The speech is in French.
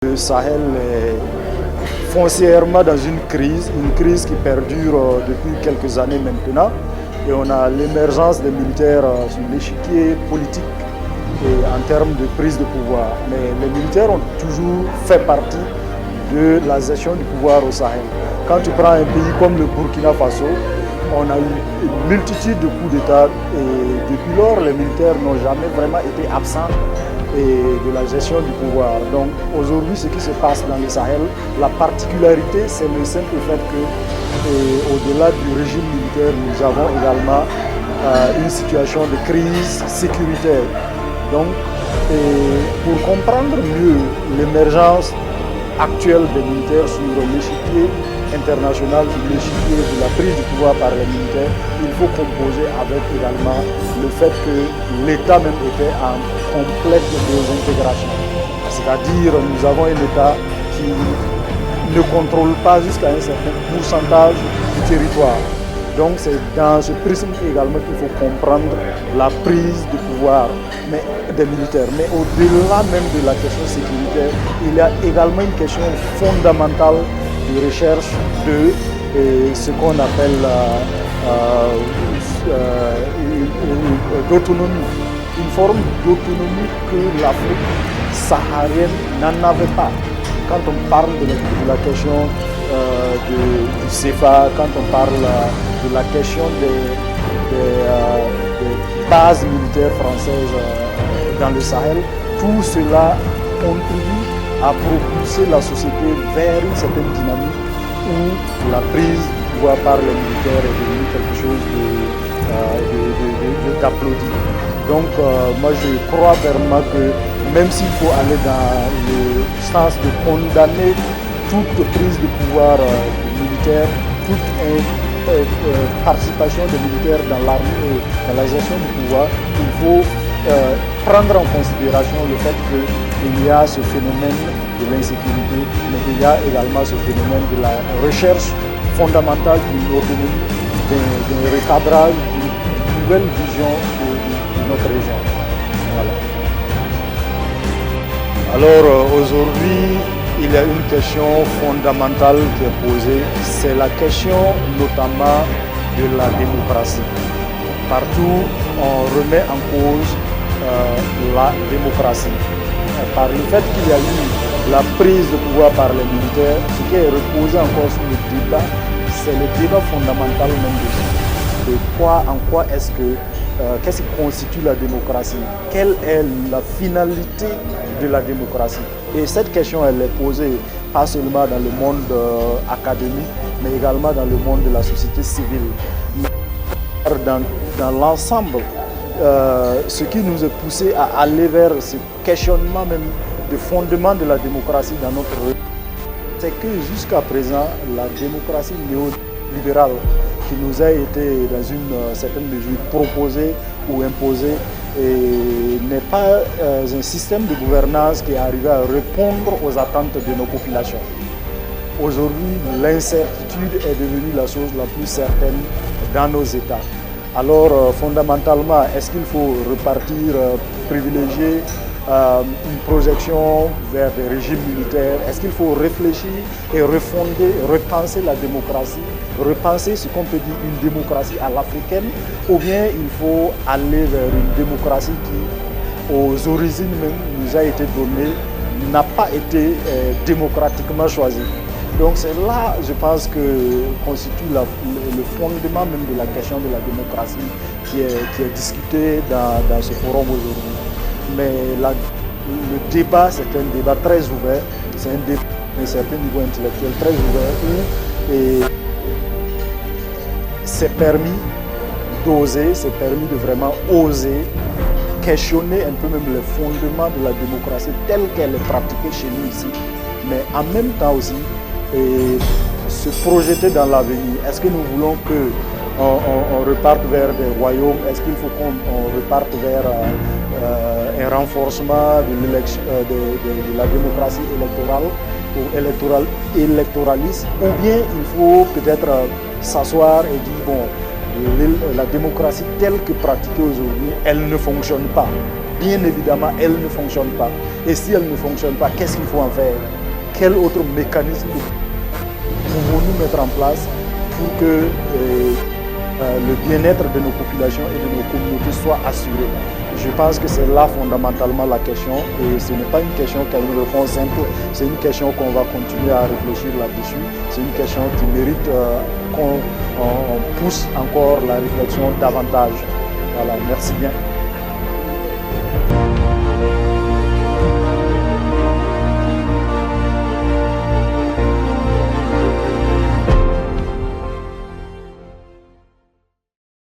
Le Sahel est foncièrement dans une crise qui perdure depuis quelques années maintenant. Et on a l'émergence des militaires sur l'échiquier politique et en termes de prise de pouvoir. Mais les militaires ont toujours fait partie de la gestion du pouvoir au Sahel. Quand tu prends un pays comme le Burkina Faso, on a eu une multitude de coups d'État et depuis lors, les militaires n'ont jamais vraiment été absents de la gestion du pouvoir. Donc aujourd'hui, ce qui se passe dans le Sahel, la particularité, c'est le simple fait que, au-delà du régime militaire, nous avons également une situation de crise sécuritaire. Donc, pour comprendre mieux l'émergence actuelle des militaires sur l'échiquier international, sur l'échiquier de la prise du pouvoir par les militaires, il faut composer avec également le fait que l'État même était en complète désintégration. C'est-à-dire, nous avons un État qui ne contrôle pas jusqu'à un certain pourcentage du territoire. Donc c'est dans ce prisme également qu'il faut comprendre la prise de pouvoir des militaires. Mais au-delà même de la question sécuritaire, il y a également une question fondamentale de recherche de ce qu'on appelle d'autonomie. Une forme d'autonomie que l'Afrique saharienne n'en avait pas. Quand on parle de la question du CFA, quand on parle de la question des bases militaires françaises dans le Sahel, tout cela contribue à propulser la société vers une certaine dynamique où la prise du pouvoir par les militaires est devenue quelque chose d'applaudi. Donc moi je crois vraiment que même s'il faut aller dans le sens de condamner toute prise de pouvoir militaire, toute participation des militaires dans l'armée et dans la gestion du pouvoir, il faut prendre en considération le fait qu'il y a ce phénomène de l'insécurité, mais il y a également ce phénomène de la recherche fondamentale d'une autonomie, d'un recadrage, d'une nouvelle vision de notre région. Voilà. Alors aujourd'hui, il y a une question fondamentale qui est posée, c'est la question notamment de la démocratie. Partout, on remet en cause la démocratie. Par le fait qu'il y a eu la prise de pouvoir par les militaires, ce qui est reposé encore sur le débat, c'est le débat fondamental même de quoi, en quoi est-ce que, qu'est-ce qui constitue la démocratie? Quelle est la finalité de la démocratie? Et cette question, elle est posée pas seulement dans le monde académique, mais également dans le monde de la société civile. Dans l'ensemble, ce qui nous est poussé à aller vers ce questionnement même de fondement de la démocratie dans notre région, c'est que jusqu'à présent, la démocratie néolibérale qui nous a été dans une certaine mesure proposée ou imposée n'est pas un système de gouvernance qui est arrivé à répondre aux attentes de nos populations. Aujourd'hui, l'incertitude est devenue la chose la plus certaine dans nos États. Alors, fondamentalement, est-ce qu'il faut repartir, privilégier une projection vers des régimes militaires? Est-ce qu'il faut réfléchir et refonder, repenser la démocratie, repenser ce qu'on peut dire une démocratie à l'africaine, ou bien il faut aller vers une démocratie qui, aux origines même, nous a été donnée, n'a pas été démocratiquement choisie. Donc c'est là, je pense, que constitue le fondement même de la question de la démocratie qui est discuté dans ce forum aujourd'hui. Mais le débat, c'est un débat très ouvert, c'est un débat d'un certain niveau intellectuel très ouvert où c'est permis d'oser, c'est permis de vraiment oser questionner un peu même les fondements de la démocratie telle qu'elle est pratiquée chez nous ici, mais en même temps aussi se projeter dans l'avenir. Est-ce que nous voulons qu'on reparte vers des royaumes? Est-ce qu'il faut qu'on reparte vers un renforcement de la démocratie électorale ou électoraliste? Ou bien il faut peut-être s'asseoir et dire, bon, la démocratie telle que pratiquée aujourd'hui, elle ne fonctionne pas. bien évidemment, elle ne fonctionne pas. Et si elle ne fonctionne pas, qu'est-ce qu'il faut en faire? Quel autre mécanisme pouvons-nous mettre en place pour que le bien-être de nos populations et de nos communautés soit assuré? Je pense que c'est là fondamentalement la question, et ce n'est pas une question qui a une réponse simple, c'est une question qu'on va continuer à réfléchir là-dessus, c'est une question qui mérite qu'on pousse encore la réflexion davantage. Voilà, merci bien.